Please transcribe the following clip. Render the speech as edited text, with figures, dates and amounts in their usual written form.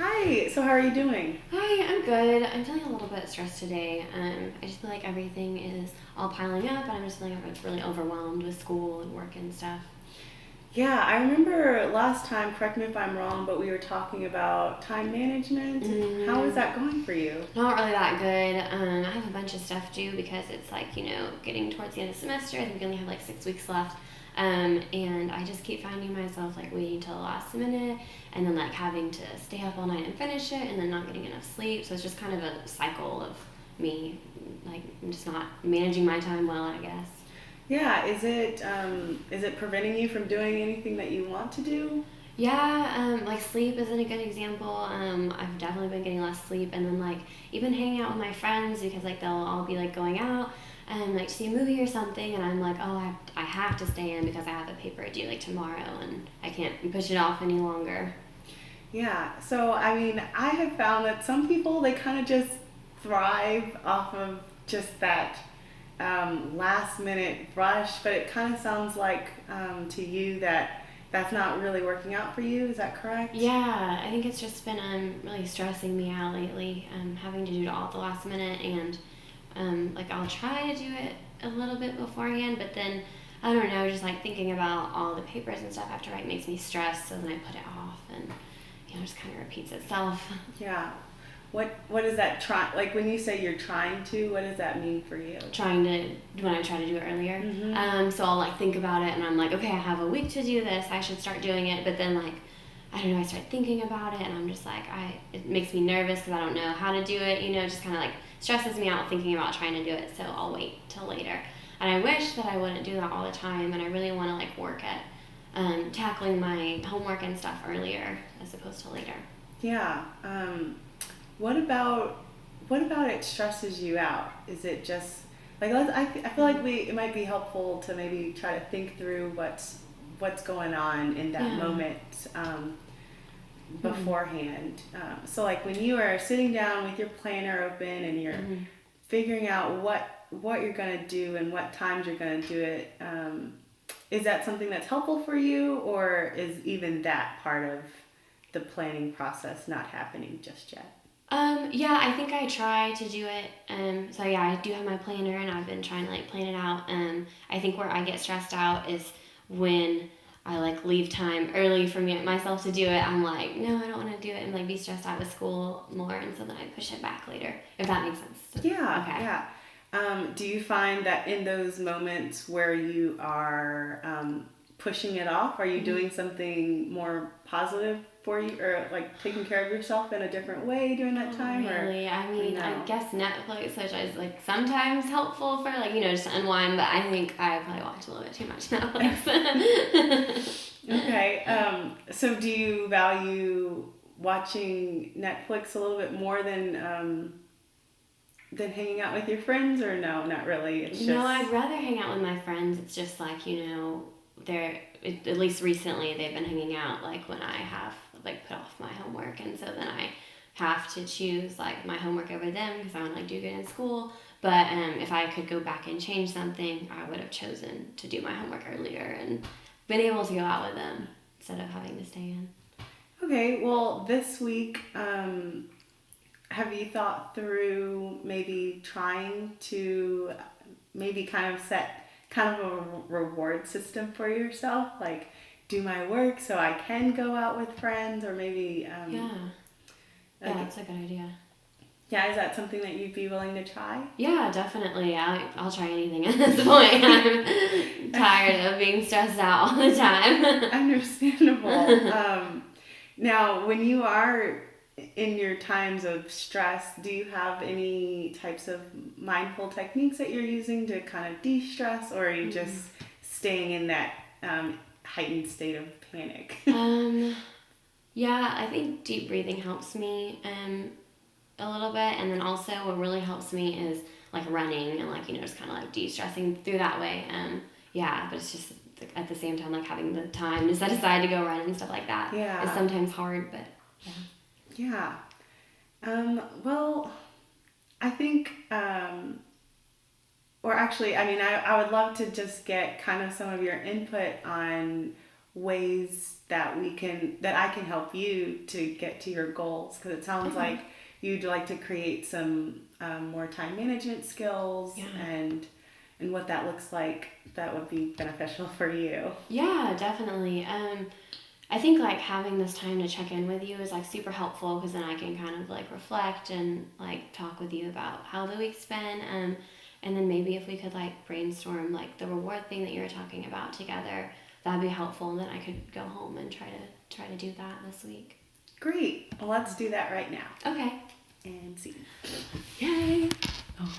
Hi, so how are you doing? Hi, I'm good. I'm feeling a little bit stressed today. I just feel like everything is all piling up, and I'm just feeling really overwhelmed with school and work and stuff. Yeah, I remember last time, correct me if I'm wrong, but we were talking about time management. How is Mm, that going for you? Not really that good. I have a bunch of stuff due because it's like, getting towards the end of the semester. I think we only have like 6 weeks left. And I just keep finding myself like waiting till the last minute and then like having to stay up all night and finish it and then not getting enough sleep. So it's just kind of a cycle of me like just not managing my time well, I guess. Yeah, is it preventing you from doing anything that you want to do? Yeah, like sleep isn't a good example. I've definitely been getting less sleep, and then like even hanging out with my friends because like they'll all be like going out and like see a movie or something, and I'm like, oh, I have to stay in because I have a paper due like tomorrow, and I can't push it off any longer. Yeah, so I mean, I have found that some people they kind of just thrive off of just that last minute rush, but it kind of sounds like to you that that's not really working out for you. Is that correct? Yeah, I think it's just been really stressing me out lately, having to do it all at the last minute, and like I'll try to do it a little bit beforehand, but then I don't know, just like thinking about all the papers and stuff I have to write makes me stressed, so then I put it off, and just kind of repeats itself. Yeah. What is that try like when you say you're trying to, what does that mean for you? Trying to when I try to do it earlier. Mhm. So I'll like think about it and I'm like, okay, I have a week to do this. I should start doing it. But then like, I don't know, I start thinking about it and I'm just like, it makes me nervous because I don't know how to do it. Just kind of like stresses me out thinking about trying to do it. So I'll wait till later. And I wish that I wouldn't do that all the time. And I really want to like work at tackling my homework and stuff earlier as opposed to later. Yeah. What about what about it stresses you out? Is it just like I feel like we it might be helpful to maybe try to think through what's going on in that Yeah. moment Mm-hmm. beforehand. So like when you are sitting down with your planner open and you're Mm-hmm. figuring out what you're gonna do and what times you're gonna do it. Is that something that's helpful for you, or is even that part of the planning process not happening just yet? Yeah, I think I try to do it. So yeah, I do have my planner, and I've been trying to like plan it out. I think where I get stressed out is when I like leave time early for me myself to do it. I'm like, no, I don't want to do it, and like be stressed out with school more, and so then I push it back later. If that makes sense. Yeah, Okay. yeah. Do you find that in those moments where you are pushing it off, are you Mm-hmm. doing something more positive for you, or like taking care of yourself in a different way during that Not time, really. I or mean, I no? guess Netflix, which is like sometimes helpful for like just to unwind, but I think I probably watch a little bit too much Netflix. Okay. So do you value watching Netflix a little bit more than hanging out with your friends, or no, not really? It's No, just I'd rather hang out with my friends. It's just like, at least recently they've been hanging out like when I have like put off my homework. And so then I have to choose like my homework over them because I want to like do good in school. But if I could go back and change something, I would have chosen to do my homework earlier and been able to go out with them instead of having to stay in. okay. Well, this week, have you thought through maybe trying to maybe kind of set kind of a reward system for yourself, like do my work so I can go out with friends, or maybe Yeah, yeah, like that's a good idea. yeah, is that something that you'd be willing to try? Yeah, definitely. I'll try anything at this point. I'm tired of being stressed out all the time. Understandable. Now, when you are in your times of stress, do you have any types of mindful techniques that you're using to kind of de stress, or are you Mm. just staying in that heightened state of panic? um, yeah, I think deep breathing helps me a little bit, and then also what really helps me is like running and like just kind of like de-stressing through that way. Yeah, but it's just like, at the same time like having the time to set aside to go run and stuff like that is Yeah, sometimes hard, but yeah. yeah. Well, I think, or actually, I mean, I would love to just get kind of some of your input on ways that I can help you to get to your goals, because it sounds like you'd like to create some more time management skills. Yeah. And what that looks like that would be beneficial for you. Yeah, definitely. I think like having this time to check in with you is like super helpful, because then I can kind of like reflect and like talk with you about how the week's been. And then maybe if we could like brainstorm like the reward thing that you were talking about together, that'd be helpful. And then I could go home and try to do that this week. Great. Well, let's do that right now Okay. and see. Yay. Oh.